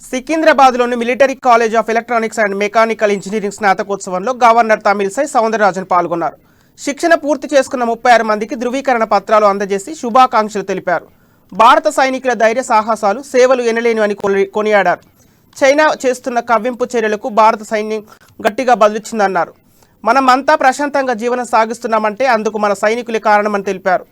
సికింద్రాబాద్లోని military college of electronics and mechanical engineering స్నాతకోత్సవంలో governor Tamilisai Soundararajan పాల్గొన్నారు. శిక్షణ పూర్తి చేసుకున్న 36 మందికి ధృవీకరణ పత్రాలు అందజేసి శుభాకాంక్షలు తెలిపారు. భారత సైనికుల ధైర్య సాహసాలు, సేవలు ఎనలేనివని కొనియాడారు. చైనా చేస్తున్న కవ్వింపు చర్యలకు భారత సైన్యం గట్టిగా బదులిచ్చిందన్నారు. మనమంతా ప్రశాంతంగా జీవనం సాగిస్తున్నామంటే అందుకు మన సైనికులే కారణమని తెలిపారు.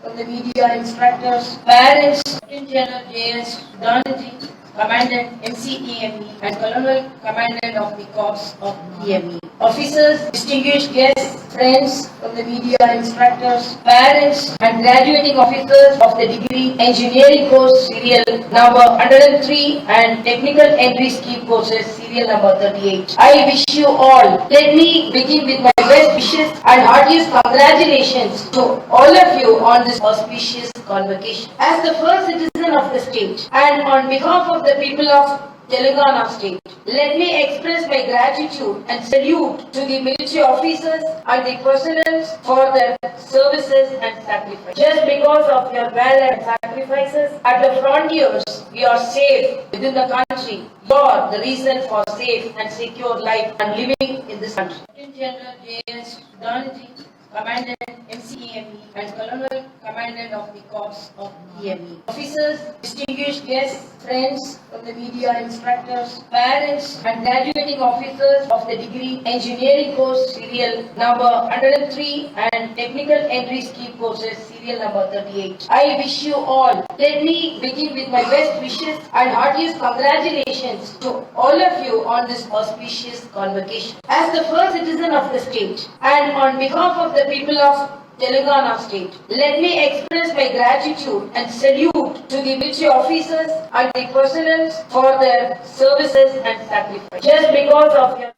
From the media, instructors, parents, Lieutenant General J.S. Danaji, Commandant MCEME and Colonel Commandant of the Corps of EME. Officers, distinguished guests, friends from the media, instructors, parents and graduating officers of the degree engineering course serial number 103 and technical entry scheme courses serial number 38. I wish you all. Let me begin with my best wishes and heartiest congratulations to all of you on this auspicious convocation. As the first citizen of the state and on behalf of the people of Telangana state, let me express my gratitude and salute to the military officers and the personnel for their services and sacrifice. Just because of your valor and sacrifices at the frontiers, we are safe within the country. You are the reason for safe and secure life and living in this country. Lieutenant General J.S. Danaji, Commandant MCEME and Colonel Commandant of the Corps of EME. Officers, distinguished guests, friends from the media, instructors, parents and graduating officers of the degree engineering course serial number 103 and technical entry scheme courses serial number 38. I wish you all. Let me begin with my best wishes and heartiest congratulations to all of you on this auspicious convocation. As the first citizen of the state and on behalf of the people of Telangana state, let me express my gratitude and salute to the military officers and the personnel for their services and sacrifice. Just because of your